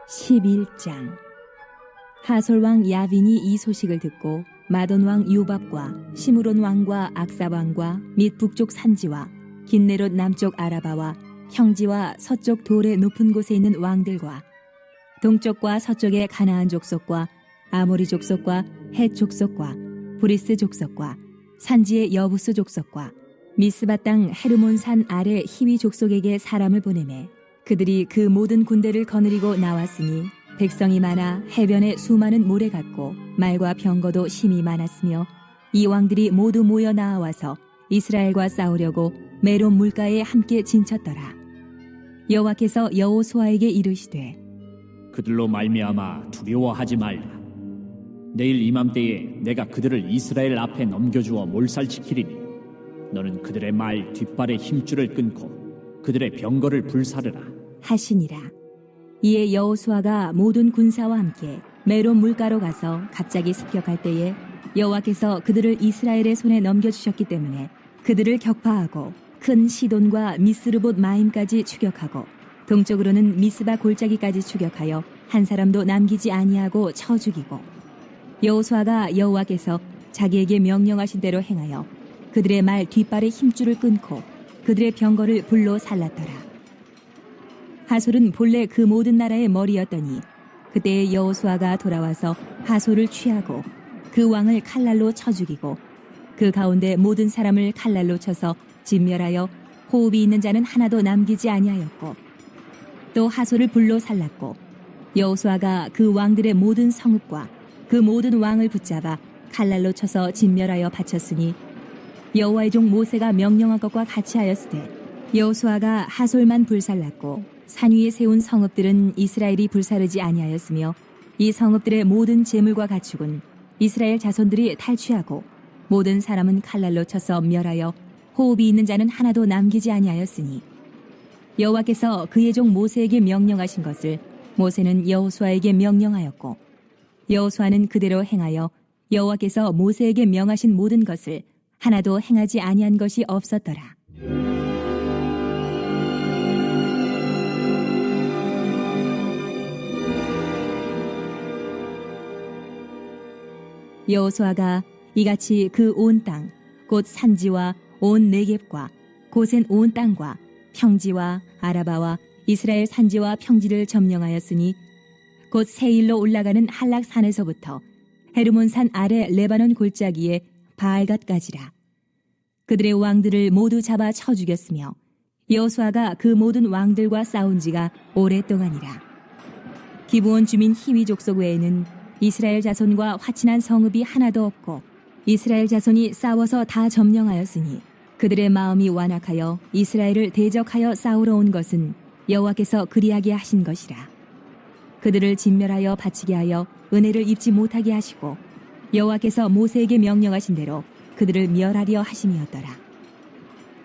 11장. 하솔왕 야빈이 이 소식을 듣고 마돈왕 요밥과 시므론 왕과 악사 왕과 및 북쪽 산지와 긴네롯 남쪽 아라바와 평지와 서쪽 돌의 높은 곳에 있는 왕들과 동쪽과 서쪽의 가나안 족속과 아모리 족속과 헷 족속과 브리스 족속과 산지의 여부스 족속과 미스바 땅 헤르몬 산 아래 히위 족속에게 사람을 보내매 그들이 그 모든 군대를 거느리고 나왔으니 백성이 많아 해변에 수많은 모래 같고 말과 병거도 심히 많았으며 이 왕들이 모두 모여 나와서 이스라엘과 싸우려고 메론 물가에 함께 진쳤더라. 여호와께서 여호수아에게 이르시되 그들로 말미암아 두려워하지 말라. 내일 이맘때에 내가 그들을 이스라엘 앞에 넘겨주어 몰살시키리니 너는 그들의 말 뒷발의 힘줄을 끊고 그들의 병거를 불사르라 하시니라. 이에 여호수아가 모든 군사와 함께 메론 물가로 가서 갑자기 습격할 때에 여호와께서 그들을 이스라엘의 손에 넘겨주셨기 때문에 그들을 격파하고 큰 시돈과 미스르봇 마임까지 추격하고 동쪽으로는 미스바 골짜기까지 추격하여 한 사람도 남기지 아니하고 쳐 죽이고 여호수아가 여호와께서 자기에게 명령하신 대로 행하여 그들의 말 뒷발의 힘줄을 끊고 그들의 병거를 불로 살랐더라. 하솔은 본래 그 모든 나라의 머리였더니 그때 여호수아가 돌아와서 하솔을 취하고 그 왕을 칼날로 쳐 죽이고 그 가운데 모든 사람을 칼날로 쳐서 진멸하여 호흡이 있는 자는 하나도 남기지 아니하였고 또 하솔을 불로 살랐고 여호수아가 그 왕들의 모든 성읍과 그 모든 왕을 붙잡아 칼날로 쳐서 진멸하여 바쳤으니 여호와의 종 모세가 명령한 것과 같이 하였으되 여호수아가 하솔만 불살랐고 산 위에 세운 성읍들은 이스라엘이 불사르지 아니하였으며 이 성읍들의 모든 재물과 가축은 이스라엘 자손들이 탈취하고 모든 사람은 칼날로 쳐서 멸하여 호흡이 있는 자는 하나도 남기지 아니하였으니 여호와께서 그의 종 모세에게 명령하신 것을 모세는 여호수아에게 명령하였고 여호수아는 그대로 행하여 여호와께서 모세에게 명하신 모든 것을 하나도 행하지 아니한 것이 없었더라. 여호수아가 이같이 그 온 땅 곧 산지와 온 네겝과 고센 온 땅과 평지와 아라바와 이스라엘 산지와 평지를 점령하였으니 곧 세일로 올라가는 한락산에서부터 헤르몬 산 아래 레바논 골짜기에 바알갓까지라. 그들의 왕들을 모두 잡아 쳐 죽였으며 여호수아가 그 모든 왕들과 싸운 지가 오랫동안이라. 기브온 주민 히위 족속 외에는 이스라엘 자손과 화친한 성읍이 하나도 없고 이스라엘 자손이 싸워서 다 점령하였으니 그들의 마음이 완악하여 이스라엘을 대적하여 싸우러 온 것은 여호와께서 그리하게 하신 것이라. 그들을 진멸하여 바치게 하여 은혜를 입지 못하게 하시고 여호와께서 모세에게 명령하신 대로 그들을 멸하려 하심이었더라.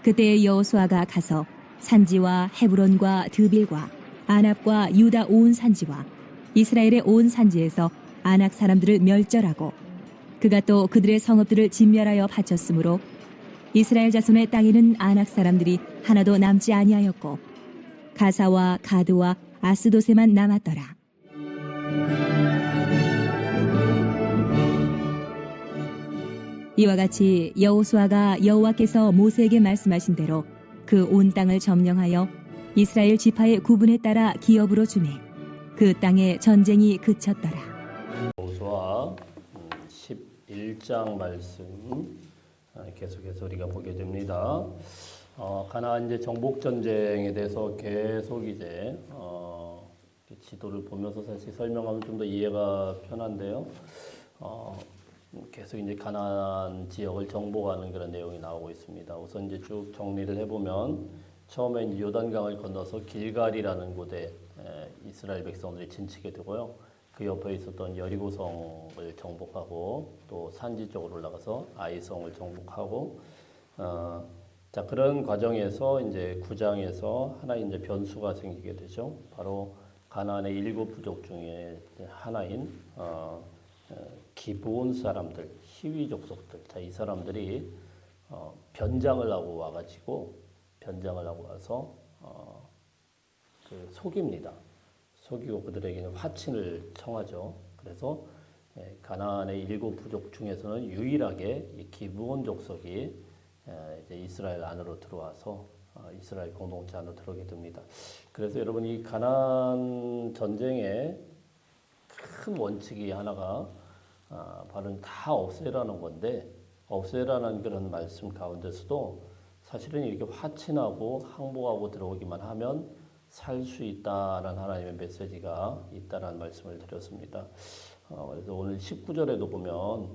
그때 여호수아가 가서 산지와 헤브론과 드빌과 아납과 유다 온 산지와 이스라엘의 온 산지에서 아낙 사람들을 멸절하고 그가 또 그들의 성읍들을 진멸하여 바쳤으므로 이스라엘 자손의 땅에는 아낙 사람들이 하나도 남지 아니하였고 가사와 가드와 아스도세만 남았더라. 이와 같이 여호수아가 여호와께서 모세에게 말씀하신 대로 그 온 땅을 점령하여 이스라엘 지파의 구분에 따라 기업으로 주매 그 땅에 전쟁이 그쳤더라. 여호수아 11장 말씀 계속해서 우리가 보게 됩니다. 가나안 이제 정복 전쟁에 대해서 계속 이제 지도를 보면서 사실 설명하면 좀 더 이해가 편한데요. 계속 이제 가나안 지역을 정복하는 그런 내용이 나오고 있습니다. 우선 이제 쭉 정리를 해보면 처음에 이제 요단강을 건너서 길갈이라는 곳에 이스라엘 백성들이 진치게 되고요. 그 옆에 있었던 여리고성을 정복하고 또 산지 쪽으로 올라가서 아이성을 정복하고 자 그런 과정에서 이제 9장에서 하나의 이제 변수가 생기게 되죠. 바로 가나안의 7 부족 중에 하나인 기브온 사람들, 히위 족속들. 자, 이 사람들이 변장을 하고 와가지고 변장을 하고 와서 속입니다. 속이고 그들에게는 화친을 청하죠. 그래서 가나안의 7부족 중에서는 유일하게 이 기브온 족속이 이제 이스라엘 안으로 들어와서 이스라엘 공동체 안으로 들어오게 됩니다. 그래서 여러분 이 가나안 전쟁의 큰 원칙이 하나가 바로 다 없애라는 건데, 없애라는 그런 말씀 가운데서도 사실은 이렇게 화친하고 항복하고 들어오기만 하면 살 수 있다라는 하나님의 메시지가 있다라는 말씀을 드렸습니다. 그래서 오늘 19절에도 보면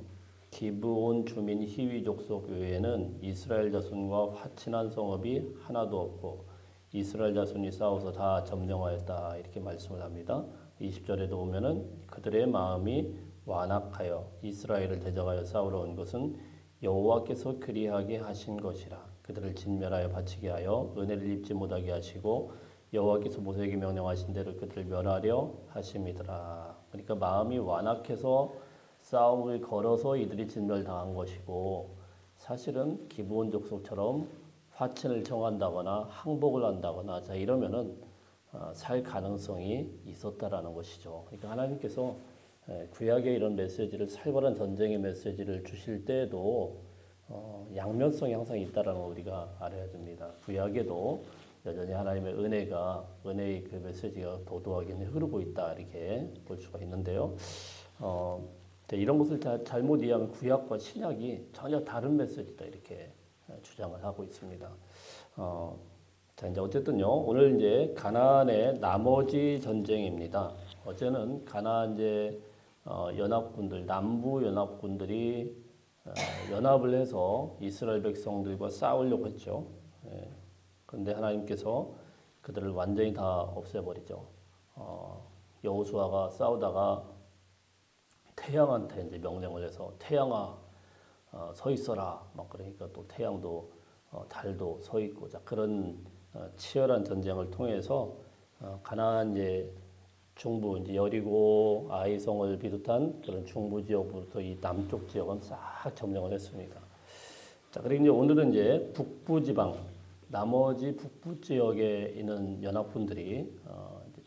기브온 주민 히위 족속 외에는 이스라엘 자손과 화친한 성읍이 하나도 없고 이스라엘 자손이 싸워서 다 점령하였다 이렇게 말씀을 합니다. 20절에도 보면은 그들의 마음이 완악하여 이스라엘을 대적하여 싸우러 온 것은 여호와께서 그리하게 하신 것이라. 그들을 진멸하여 바치게 하여 은혜를 입지 못하게 하시고 여호와께서 모세에게 명령하신 대로 그들을 멸하려 하심이더라. 그러니까 마음이 완악해서 싸움을 걸어서 이들이 진멸당한 것이고, 사실은 기브온 족속처럼 화친을 청한다거나 항복을 한다거나 자 이러면은 살 가능성이 있었다라는 것이죠. 그러니까 하나님께서 구약의 이런 메시지를, 살벌한 전쟁의 메시지를 주실 때에도 양면성이 항상 있다라는 걸 우리가 알아야 됩니다. 구약에도 여전히 하나님의 은혜의 그 메시지가 도도하게 흐르고 있다 이렇게 볼 수가 있는데요. 이런 것을 잘못 이해하면 구약과 신약이 전혀 다른 메시지다 이렇게 주장을 하고 있습니다. 자 이제 어쨌든요 오늘 이제 가나안의 나머지 전쟁입니다. 어제는 가나안 이제 연합군들, 남부 연합군들이 연합을 해서 이스라엘 백성들과 싸우려고 했죠. 그런데 하나님께서 그들을 완전히 다 없애버리죠. 여호수아가 싸우다가 태양한테 이제 명령을 해서 태양아 서 있어라. 막 그러니까 또 태양도 달도 서 있고 자 그런 치열한 전쟁을 통해서 가나안 이제 중부 이제 여리고 아이성을 비롯한 그런 중부 지역부터 이 남쪽 지역은 싹 점령을 했습니다. 자 그리고 이제 오늘은 이제 북부 지방 나머지 북부 지역에 있는 연합군들이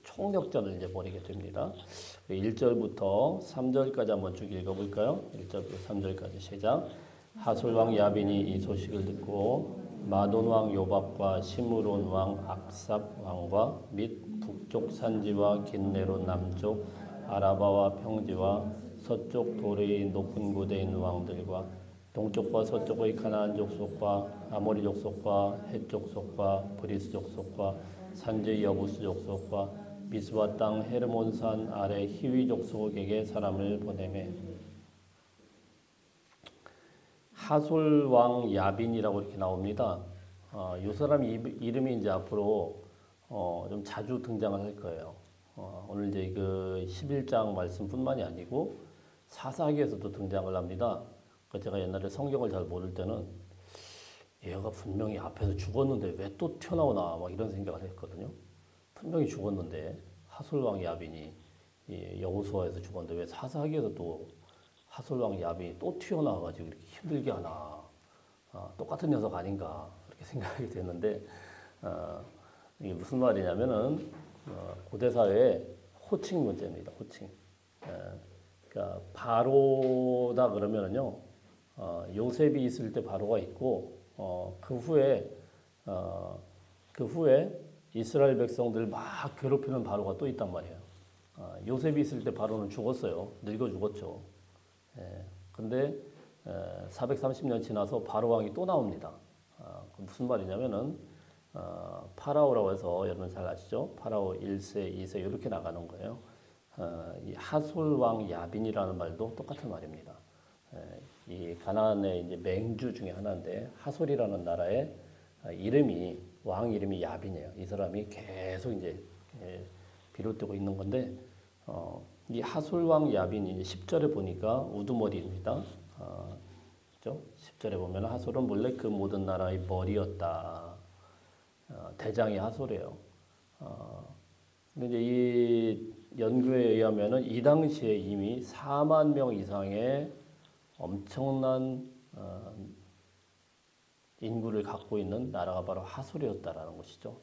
총력전을 이제 벌이게 됩니다. 1절부터 3절까지 한번 쭉 읽어볼까요? 1절부터 3절까지 시작. 하솔왕 야빈이 이 소식을 듣고 마돈 왕 요밥과 시므론 왕 악삽 왕과 및 북쪽 산지와 긴네론 남쪽 아라바와 평지와 서쪽 도레의 높은 곳에 있는 왕들과 동쪽과 서쪽의 가나안 족속과 아모리 족속과 헷 족속과 브리스 족속과 산지 여부스 족속과 미스와 땅 헤르몬산 아래 히위 족속에게 사람을 보내매 하솔 왕 야빈이라고 이렇게 나옵니다. 이 사람 이름이 이제 앞으로 좀 자주 등장을 할 거예요. 오늘 이제 그 11장 말씀뿐만이 아니고 사사기에서도 등장을 합니다. 제가 옛날에 성경을 잘 모를 때는 얘가 분명히 앞에서 죽었는데 왜 또 튀어나오나 막 이런 생각을 했거든요. 분명히 죽었는데 하솔왕 야빈이 여호수아에서 죽었는데 왜 사사기에서 또 하솔왕 야빈이 또 튀어나와가지고 이렇게 힘들게 하나 똑같은 녀석 아닌가 그렇게 생각이 됐는데 이게 무슨 말이냐면은 고대 사회의 호칭 문제입니다. 호칭. 그러니까 바로다 그러면은요. 요셉이 있을 때 바로가 있고 그 후에 이스라엘 백성들 막 괴롭히는 바로가 또 있단 말이에요. 요셉이 있을 때 바로는 죽었어요. 늙어 죽었죠. 근데 430년 지나서 바로 왕이 또 나옵니다. 무슨 말이냐면은 파라오라고 해서 여러분 잘 아시죠? 파라오 1세, 2세 이렇게 나가는 거예요. 이 하솔 왕 야빈이라는 말도 똑같은 말입니다. 이 가나안의 이제 맹주 중에 하나인데 하솔이라는 나라의 왕 이름이 야빈이에요. 이 사람이 계속 이제 비롯되고 있는 건데 이 하솔 왕 야빈이 10절에 보니까 우두머리입니다. 그렇죠? 10절에 보면 하솔은 본래 그 모든 나라의 머리였다. 대장이 하솔이에요. 근데 이제 이 연구에 의하면은 이 당시에 이미 4만 명 이상의 엄청난 인구를 갖고 있는 나라가 바로 하솔이었다라는 것이죠.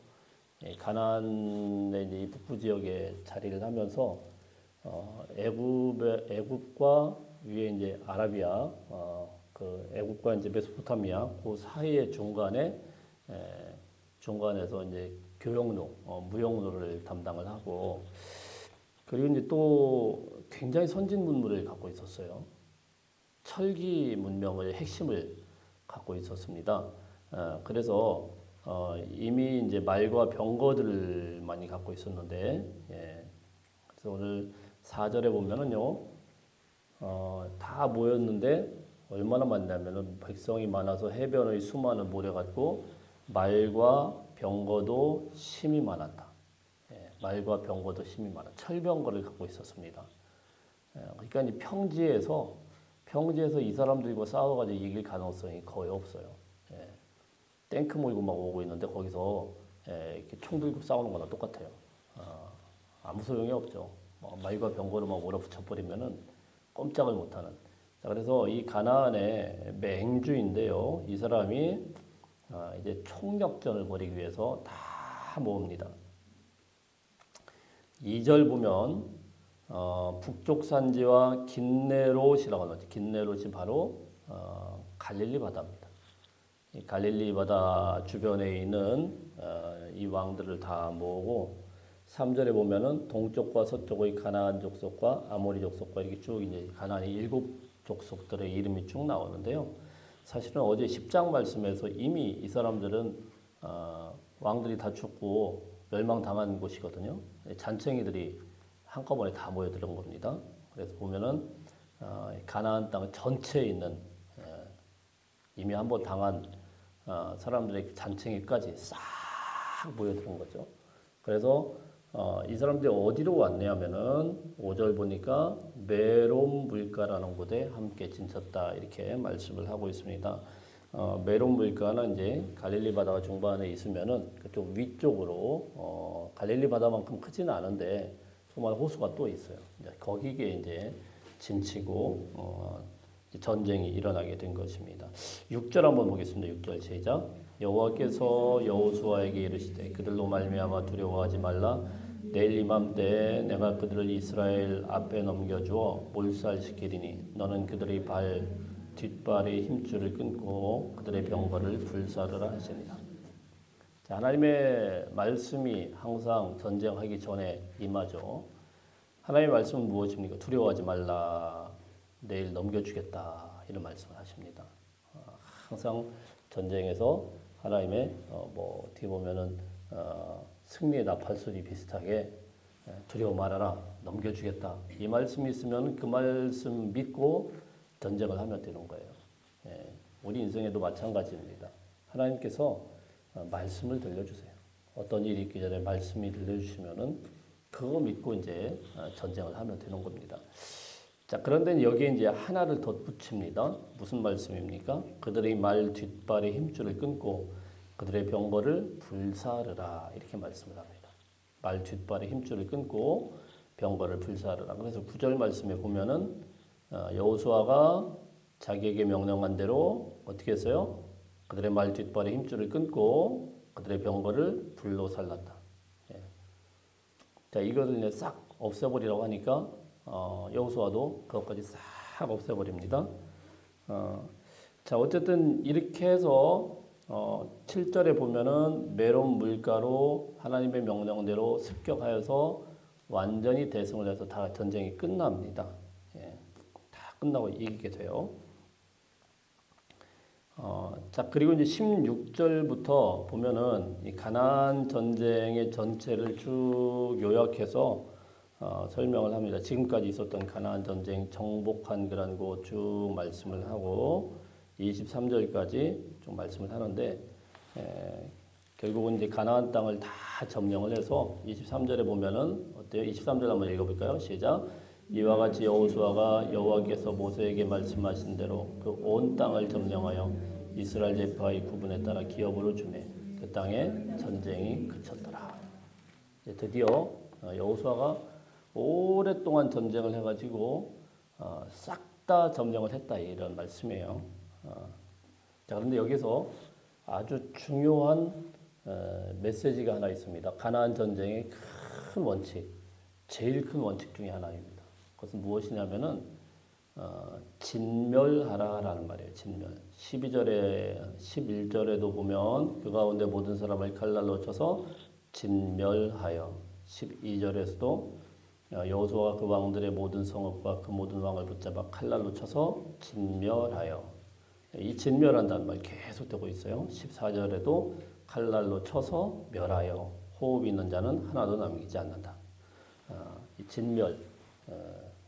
가나안의 이제 이 북부 지역에 자리를 하면서 애굽과 위에 이제 아라비아, 그 애굽과 이제 메소포타미아 그 사이의 중간에서 이제 교역로, 무역로를 담당을 하고, 그리고 이제 또 굉장히 선진 문물을 갖고 있었어요. 철기 문명의 핵심을 갖고 있었습니다. 그래서 이미 이제 말과 병거들을 많이 갖고 있었는데, 그래서 오늘 4절에 보면은요, 다 모였는데 얼마나 많냐면은 백성이 많아서 해변의 수많은 모래 같고 말과 병거도 심히 많았다. 말과 병거도 심히 많아. 철병거를 갖고 있었습니다. 그러니까 이제 평지에서 이 사람들과 싸워가지고 이길 가능성이 거의 없어요. 탱크 몰고 막 오고 있는데 거기서 이렇게 총 들고 싸우는 거나 똑같아요. 아무 소용이 없죠. 말과 병거로 막 몰아붙여버리면은 꼼짝을 못하는. 자, 그래서 이 가나안의 맹주인데요. 이 사람이 이제 총력전을 벌이기 위해서 다 모읍니다. 2절 보면 북쪽 산지와 긴네롯이라고 하죠. 긴네롯이 바로 갈릴리 바다입니다. 이 갈릴리 바다 주변에 있는 이 왕들을 다 모으고 3절에 보면은 동쪽과 서쪽의 가나안 족속과 아모리 족속과 이렇게 쭉 이제 가나안의 7족속들의 이름이 쭉 나오는데요. 사실은 어제 10장 말씀에서 이미 이 사람들은 왕들이 다 죽고 멸망당한 곳이거든요. 잔챙이들이 한꺼번에 다 모여들은 겁니다. 그래서 보면은 가나안 땅 전체에 있는 이미 한번 당한 사람들의 잔챙이까지 싹 모여드는 거죠. 그래서 이 사람들이 어디로 왔냐면은 5절 보니까 메롬 물가라는 곳에 함께 진쳤다 이렇게 말씀을 하고 있습니다. 메롬 물가는 이제 갈릴리 바다가 중반에 있으면은 그쪽 위쪽으로 갈릴리 바다만큼 크지는 않은데 조그만 호수가 또 있어요. 이제 거기에 이제 진치고 전쟁이 일어나게 된 것입니다. 6절 한번 보겠습니다. 6절 시작. 여호와께서 여호수아에게 이르시되 그들로 말미암아 두려워하지 말라. 내일 이맘때 내가 그들을 이스라엘 앞에 넘겨주어 몰살시키리니 너는 그들의 뒷발의 힘줄을 끊고 그들의 병거를 불사르라 하시니라. 자, 하나님의 말씀이 항상 전쟁하기 전에 임하죠. 하나님의 말씀은 무엇입니까? 두려워하지 말라. 내일 넘겨주겠다. 이런 말씀을 하십니다. 항상 전쟁에서 하나님의 어떻게 보면은 승리의 나팔소리 비슷하게 두려워 말아라. 넘겨주겠다. 이 말씀이 있으면 그 말씀 믿고 전쟁을 하면 되는 거예요. 우리 인생에도 마찬가지입니다. 하나님께서 말씀을 들려주세요. 어떤 일이 있기 전에 말씀이 들려주시면은 그거 믿고 이제 전쟁을 하면 되는 겁니다. 자, 그런데 여기에 이제 하나를 덧붙입니다. 무슨 말씀입니까? 그들의 말 뒷발의 힘줄을 끊고 그들의 병거를 불사르라 이렇게 말씀을 합니다. 말 뒷발의 힘줄을 끊고 병거를 불사르라. 그래서 9절 말씀에 보면은 여호수아가 자기에게 명령한 대로 어떻게 했어요? 그들의 말 뒷발의 힘줄을 끊고 그들의 병거를 불로 살랐다. 자, 이것을 이제 싹 없애버리라고 하니까 여호수아도 그것까지 싹 없애버립니다. 자, 어쨌든 이렇게 해서 7절에 보면은 메론 물가로 하나님의 명령대로 습격하여서 완전히 대승을 해서 다 전쟁이 끝납니다. 다 끝나고 이기게 돼요. 자, 그리고 이제 16절부터 보면은 이 가나안 전쟁의 전체를 쭉 요약해서 설명을 합니다. 지금까지 있었던 가나안 전쟁 정복한 그런 곳 쭉 말씀을 하고 23절까지 쭉 말씀을 하는데 결국은 이제 가나안 땅을 다 점령을 해서 23절에 보면은 어때요? 23절 한번 읽어볼까요? 시작. 이와 같이 여호수아가 여호와께서 모세에게 말씀하신 대로 그 온 땅을 점령하여 이스라엘 지파의 구분에 따라 기업으로 주매 그 땅에 전쟁이 그쳤더라. 이제 드디어 여호수아가 오랫동안 전쟁을 해가지고 싹 다 점령을 했다 이런 말씀이에요. 자, 그런데 여기서 아주 중요한 메시지가 하나 있습니다. 가나안 전쟁의 큰 원칙, 제일 큰 원칙 중에 하나입니다. 그것은 무엇이냐면은 진멸하라라는 말이에요. 진멸. 12절에 11절에도 보면 그 가운데 모든 사람을 칼날로 쳐서 진멸하여 12절에서도 여호수아가 그 왕들의 모든 성읍과 그 모든 왕을 붙잡아 칼날로 쳐서 진멸하여 이 진멸한다는 말이 계속되고 있어요. 14절에도 칼날로 쳐서 멸하여 호흡이 있는 자는 하나도 남기지 않는다. 이 진멸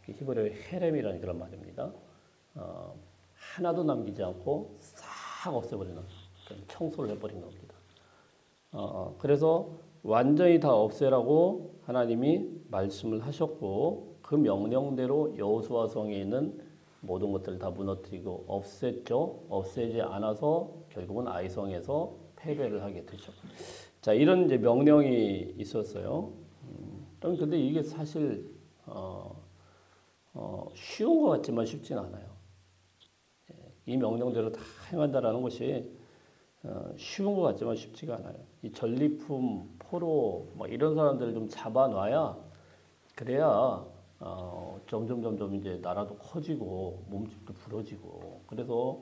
히브리어의 헤렘이라는 그런 말입니다. 하나도 남기지 않고 싹 없애버리는 청소를 해버리는 겁니다. 그래서 완전히 다 없애라고 하나님이 말씀을 하셨고 그 명령대로 여호수아 성에 있는 모든 것들을 다 무너뜨리고 없앴죠. 없애지 않아서 결국은 아이성에서 패배를 하게 되죠. 자, 이런 이제 명령이 있었어요. 근데 이게 사실 쉬운 것 같지만 쉽진 않아요. 이 명령대로 다 행한다라는 것이 쉬운 것 같지만 쉽지가 않아요. 이 전리품, 포로 뭐 이런 사람들을 좀 잡아놔야 그래야 점점 이제 나라도 커지고 몸집도 부러지고 그래서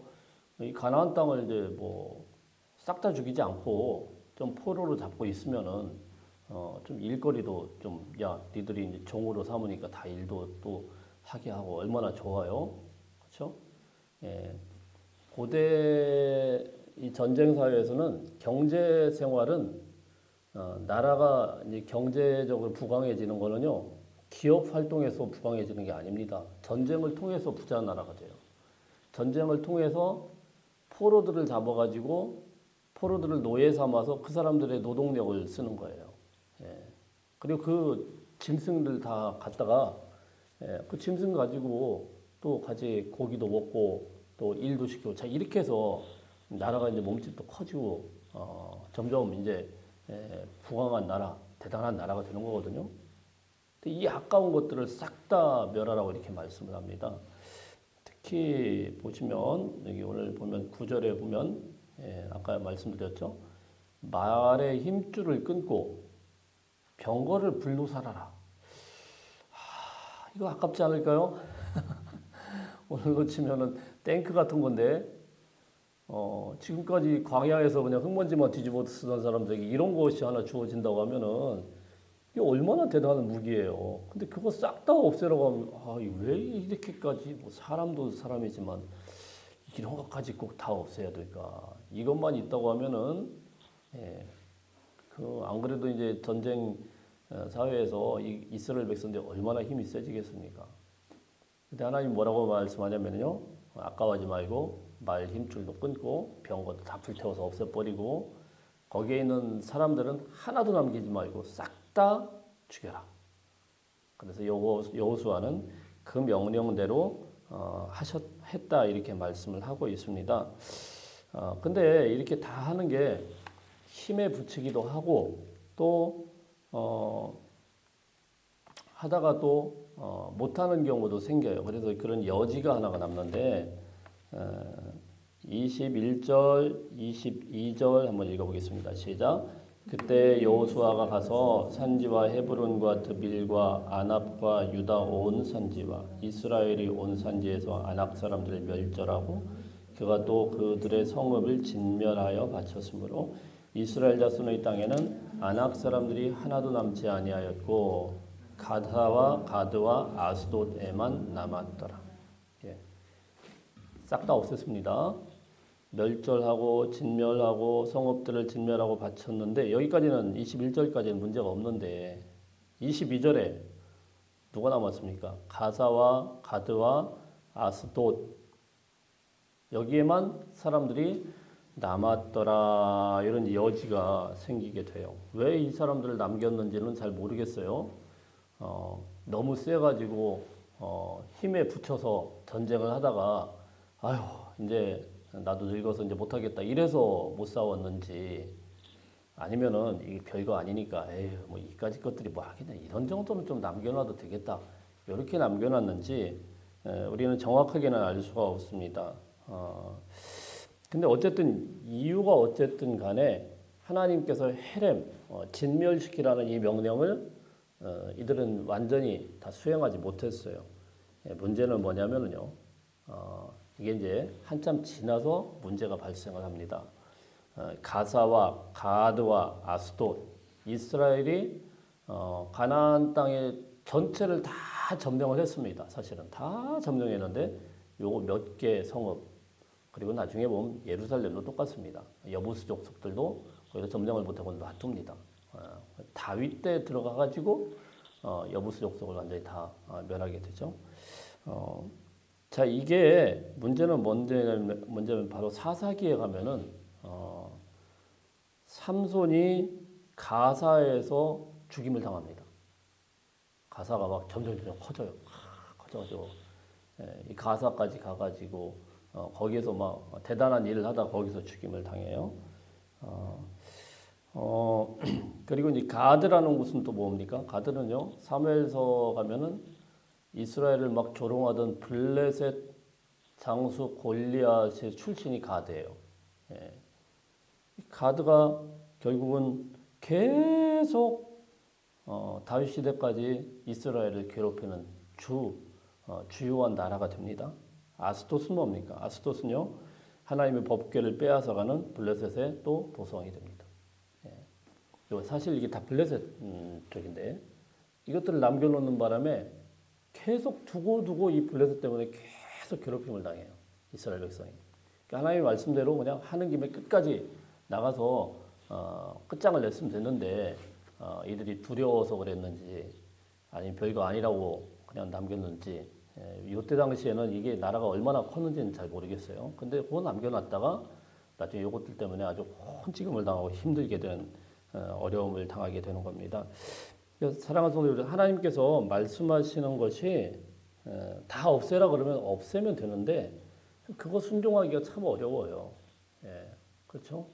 이 가나안 땅을 이제 뭐 싹 다 죽이지 않고 좀 포로로 잡고 있으면은 좀 일거리도 좀 야 니들이 이제 종으로 삼으니까 다 일도 또 하게 하고 얼마나 좋아요, 그렇죠? 예, 고대 이 전쟁 사회에서는 경제 생활은 나라가 이제 경제적으로 부강해지는 거는요 기업 활동에서 부강해지는 게 아닙니다. 전쟁을 통해서 부자한 나라가 돼요. 전쟁을 통해서 포로들을 잡아가지고 포로들을 노예 삼아서 그 사람들의 노동력을 쓰는 거예요. 예. 그리고 그 짐승들 다 갖다가 그 짐승 가지고 또 같이 고기도 먹고 또 일도 시키고 자 이렇게 해서 나라가 이제 몸집도 커지고 점점 이제 부강한 나라, 대단한 나라가 되는 거거든요. 근데 이 아까운 것들을 싹 다 멸하라고 이렇게 말씀을 합니다. 특히 보시면 여기 오늘 보면 9절에 보면 아까 말씀드렸죠. 말의 힘줄을 끊고 병거를 불로 살아라. 이거 아깝지 않을까요? 오늘로 치면은 탱크 같은 건데 지금까지 광야에서 그냥 흙먼지만 뒤집어 쓰던 사람들에게 이런 것이 하나 주어진다고 하면은 이게 얼마나 대단한 무기예요. 근데 그거 싹 다 없애라고 하면 왜 이렇게까지 뭐 사람도 사람이지만 이런 것까지 꼭 다 없애야 될까? 이것만 있다고 하면은 안 그래도 이제 전쟁 사회에서 이스라엘 백성들이 얼마나 힘이 세지겠습니까? 근데 하나님 뭐라고 말씀하냐면요. 아까워하지 말고 말 힘줄도 끊고 병거도 다 불태워서 없애버리고 거기에 있는 사람들은 하나도 남기지 말고 싹 다 죽여라. 그래서 여호수아는 그 명령대로 했다 이렇게 말씀을 하고 있습니다. 근데 이렇게 다 하는 게 힘에 부치기도 하고 또 하다가 또 못하는 경우도 생겨요. 그래서 그런 여지가 하나가 남는데 21절, 22절 한번 읽어보겠습니다. 시작. 그때 여호수아가 가서 산지와 헤브론과 드빌과 아납과 유다 온 산지와 이스라엘이 온 산지에서 아낙 사람들을 멸절하고 그가 또 그들의 성읍을 진멸하여 바쳤으므로 이스라엘 자손의 땅에는 아낙 사람들이 하나도 남지 아니하였고 가사와 가드와 아스돗에만 남았더라. 싹 다 없앴습니다. 멸절하고 진멸하고 성읍들을 진멸하고 바쳤는데 여기까지는 21절까지는 문제가 없는데 22절에 누가 남았습니까? 가사와 가드와 아스돗 여기에만 사람들이 남았더라. 이런 여지가 생기게 돼요. 왜 이 사람들을 남겼는지는 잘 모르겠어요. 너무 세가지고 힘에 붙여서 전쟁을 하다가 아휴 이제 나도 늙어서 이제 못하겠다 이래서 못 싸웠는지 아니면은 이게 별거 아니니까 에휴 뭐 이까지 것들이 뭐 하겠냐 이런 정도는 좀 남겨놔도 되겠다 이렇게 남겨놨는지 우리는 정확하게는 알 수가 없습니다. 근데 어쨌든 이유가 어쨌든 간에 하나님께서 헤렘 진멸시키라는 이 명령을 이들은 완전히 다 수행하지 못했어요. 문제는 뭐냐면요, 이게 이제 한참 지나서 문제가 발생을 합니다. 가사와 가드와 아스돗, 이스라엘이 가나안 땅의 전체를 다 점령을 했습니다. 사실은 다 점령했는데 요거 몇 개 성읍, 그리고 나중에 보면 예루살렘도 똑같습니다. 여부스 족속들도 거기서 점령을 못하고 놔둡니다. 다윗 때 들어가가지고 여부스 족속을 완전히 다 멸하게 되죠. 자, 이게 문제는 바로 사사기에 가면은 삼손이 가사에서 죽임을 당합니다. 가사가 막 점점 커져요. 커져가지고 이 가사까지 가가지고 거기에서 막 대단한 일을 하다 거기서 죽임을 당해요. 그리고 이제 가드라는 곳은 또 뭡니까? 가드는요, 사무엘서 가면은 이스라엘을 막 조롱하던 블레셋 장수 골리앗의 출신이 가드예요. 예. 가드가 결국은 계속 다윗 시대까지 이스라엘을 괴롭히는 주요한 나라가 됩니다. 아스돗은 뭡니까? 아스돗은요, 하나님의 법궤를 빼앗아가는 블레셋의 또 보성이 됩니다. 예. 사실 이게 다 블레셋 쪽인데 이것들을 남겨놓는 바람에 계속 두고 이 블레셋 때문에 계속 괴롭힘을 당해요. 이스라엘 백성이. 그러니까 하나님의 말씀대로 그냥 하는 김에 끝까지 나가서 끝장을 냈으면 됐는데 이들이 두려워서 그랬는지 아니면 별거 아니라고 그냥 남겼는지, 이때 당시에는 이게 나라가 얼마나 컸는지는 잘 모르겠어요. 근데 그거 남겨놨다가 나중에 이것들 때문에 아주 혼찌금을 당하고 힘들게 된 어려움을 당하게 되는 겁니다. 사랑하는 성도들, 하나님께서 말씀하시는 것이 다 없애라 그러면 없애면 되는데 그거 순종하기가 참 어려워요. 예, 그렇죠?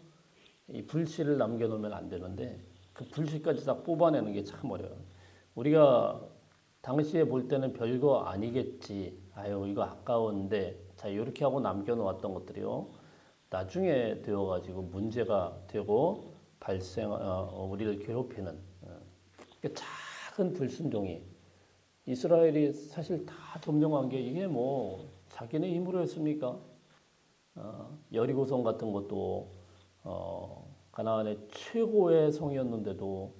이 불씨를 남겨놓으면 안 되는데 그 불씨까지 다 뽑아내는 게 참 어려워요. 우리가 당시에 볼 때는 별거 아니겠지. 아유, 이거 아까운데. 자, 이렇게 하고 남겨놓았던 것들이요, 나중에 되어가지고 문제가 되고 우리를 괴롭히는 작은 불순종이, 이스라엘이 사실 다 점령한 게 이게 뭐 자기네 힘으로 했습니까? 여리고성 같은 것도 가나안의 최고의 성이었는데도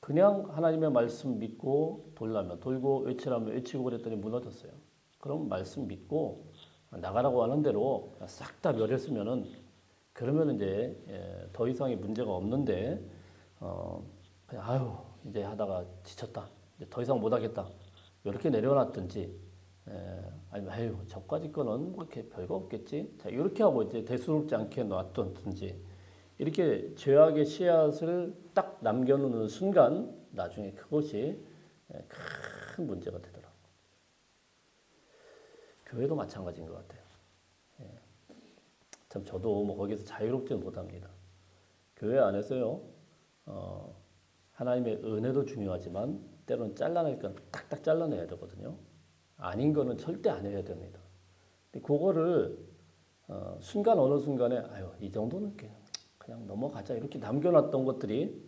그냥 하나님의 말씀 믿고 돌고 외치라면 외치고 그랬더니 무너졌어요. 그럼 말씀 믿고 나가라고 하는 대로 싹 다 멸했으면은, 그러면 이제 더 이상의 문제가 없는데 그냥 아유 이제 하다가 지쳤다, 이제 더 이상 못하겠다 이렇게 내려놨든지, 아니면 아유 저까지 거는 뭐 이렇게 별거 없겠지, 자 이렇게 하고 이제 대수롭지 않게 놔뒀든지, 이렇게 죄악의 씨앗을 딱 남겨놓는 순간 나중에 그것이 큰 문제가 되더라고요. 교회도 마찬가지인 것 같아요. 참 저도 뭐 거기서 자유롭지는 못합니다. 교회 안에서요, 하나님의 은혜도 중요하지만 때로는 잘라낼 건 딱딱 잘라내야 되거든요. 아닌 거는 절대 안 해야 됩니다. 근데 그거를 순간 어느 순간에 아유 이 정도는 그냥 넘어가자 이렇게 남겨놨던 것들이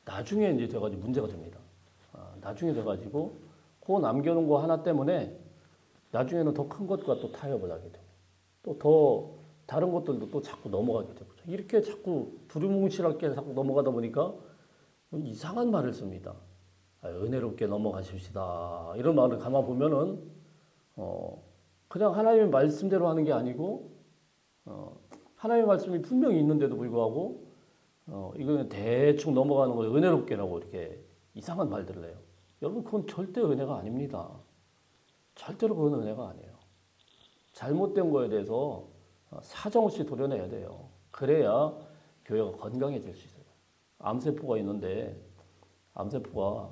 나중에 이제 돼가지고 문제가 됩니다. 나중에 돼가지고 그 남겨놓은 거 하나 때문에 나중에는 더 큰 것과 또 타협을 하게 되고 또 더 다른 것들도 또 자꾸 넘어가게 되고, 이렇게 자꾸 두루뭉실하게 자꾸 넘어가다 보니까 이상한 말을 씁니다. 은혜롭게 넘어가십시다 이런 말을 가만 보면은 그냥 하나님의 말씀대로 하는 게 아니고 하나님의 말씀이 분명히 있는데도 불구하고 이거는 대충 넘어가는 걸 은혜롭게라고 이렇게 이상한 말들을 해요. 여러분 그건 절대 은혜가 아닙니다. 절대로 그건 은혜가 아니에요. 잘못된 거에 대해서 사정없이 도려내야 돼요. 그래야 교회가 건강해질 수 있어요. 암세포가 있는데 암세포가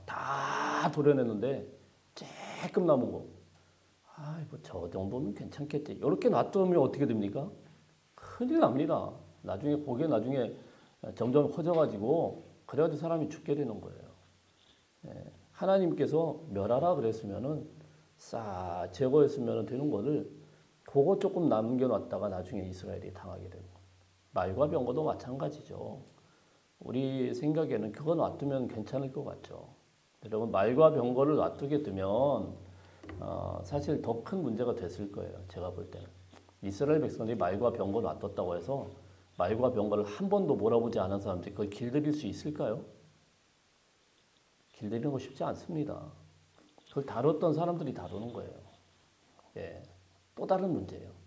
다 도려냈는데 조금 남은 거, 뭐 저 정도는 괜찮겠지 이렇게 놔두면 어떻게 됩니까? 큰일 납니다. 나중에 그게 점점 커져가지고 그래가지고 사람이 죽게 되는 거예요. 하나님께서 멸하라 그랬으면은 싹 제거했으면 되는 거를 그거 조금 남겨놨다가 나중에 이스라엘이 당하게 되는 거예요. 말과 병거도 마찬가지죠. 우리 생각에는 그거 놔두면 괜찮을 것 같죠. 여러분 말과 병거를 놔두게 되면 사실 더 큰 문제가 됐을 거예요. 제가 볼 때는 이스라엘 백성들이 말과 병거 놔뒀다고 해서 말과 병거를 한 번도 몰아보지 않은 사람들이 그걸 길들일 수 있을까요? 길들이는 거 쉽지 않습니다. 그걸 다뤘던 사람들이 다루는 거예요. 예, 또 다른 문제예요.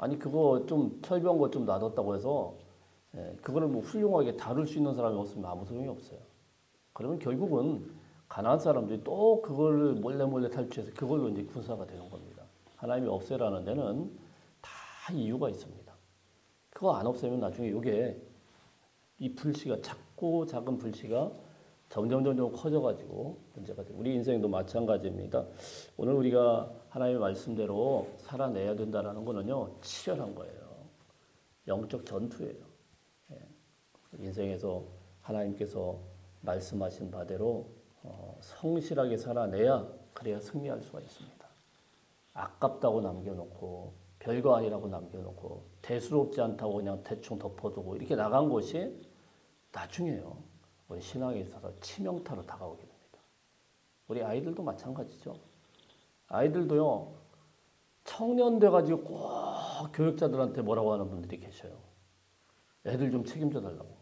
아니 그거 좀 철병거 좀 놔뒀다고 해서 그거를 뭐 훌륭하게 다룰 수 있는 사람이 없으면 아무 소용이 없어요. 그러면 결국은 가나안 사람들이 또 그걸 몰래 탈취해서 그걸로 이제 군사가 되는 겁니다. 하나님이 없애라는 데는 다 이유가 있습니다. 그거 안 없애면 나중에 이게 이 불씨가 작고 작은 불씨가 점점 커져가지고 문제가 돼요. 우리 인생도 마찬가지입니다. 오늘 우리가 하나님의 말씀대로 살아내야 된다는 거는요 치열한 거예요. 영적 전투예요. 인생에서 하나님께서 말씀하신 바대로 성실하게 살아내야 그래야 승리할 수가 있습니다. 아깝다고 남겨놓고 별거 아니라고 남겨놓고 대수롭지 않다고 그냥 대충 덮어두고 이렇게 나간 것이 나중에요. 우리 신앙에 있어서 치명타로 다가오게 됩니다. 우리 아이들도 마찬가지죠. 아이들도요. 청년 돼가지고 꼭 교육자들한테 뭐라고 하는 분들이 계셔요. 애들 좀 책임져 달라고.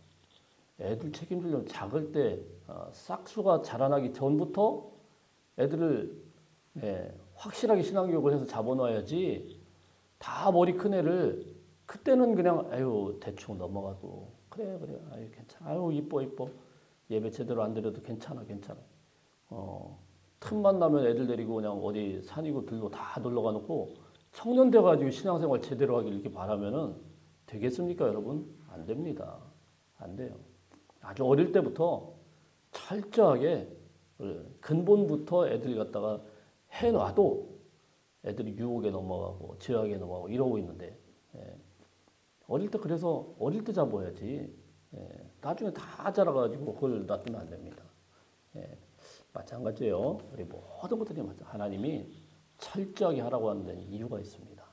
애들 책임지려면 작을 때 싹수가 자라나기 전부터 애들을 확실하게 신앙교육을 해서 잡아놔야지 다 머리 큰 애를 그때는 그냥 아유 대충 넘어가고 그래 아유 괜찮아 아유 이뻐 예배 제대로 안 드려도 괜찮아 틈만 나면 애들 데리고 그냥 어디 산이고 들로 다 놀러 가놓고 청년 돼가지고 신앙생활 제대로 하길 이렇게 바라면은 되겠습니까 여러분? 안 됩니다. 안 돼요. 아주 어릴 때부터 철저하게 근본부터 애들 갖다가 해놔도 애들이 유혹에 넘어가고 죄악에 넘어가고 이러고 있는데 어릴 때 그래서 어릴 때 잡아야지 나중에 다 자라가지고 그걸 놔두면 안 됩니다. 마찬가지예요. 우리 모든 것들이 하나님이 철저하게 하라고 하는 데는 이유가 있습니다.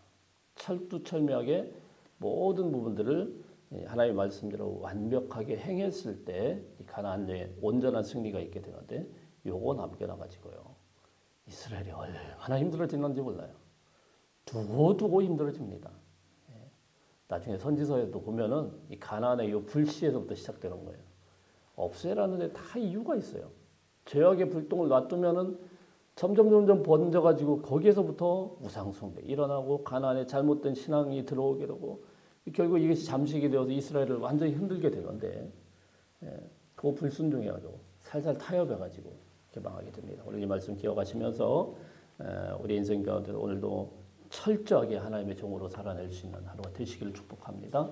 철두철미하게 모든 부분들을 하나님의 말씀대로 완벽하게 행했을 때 가나안에 온전한 승리가 있게 되는데 요거 남겨놔가지고요. 이스라엘이 얼마나 힘들어지는지 몰라요. 두고 힘들어집니다. 나중에 선지서에도 보면은 이 가나안의 요 불씨에서부터 시작되는 거예요. 없애라는 데 다 이유가 있어요. 죄악의 불똥을 놔두면은 점점 번져가지고 거기에서부터 우상숭배 일어나고 가나안에 잘못된 신앙이 들어오게 되고 결국 이것이 잠식이 되어서 이스라엘을 완전히 흔들게 되는데 그 불순종해가지고 살살 타협해가지고 이렇게 망하게 됩니다. 오늘 이 말씀 기억하시면서 우리 인생 가운데 오늘도 철저하게 하나님의 종으로 살아낼 수 있는 하루가 되시기를 축복합니다.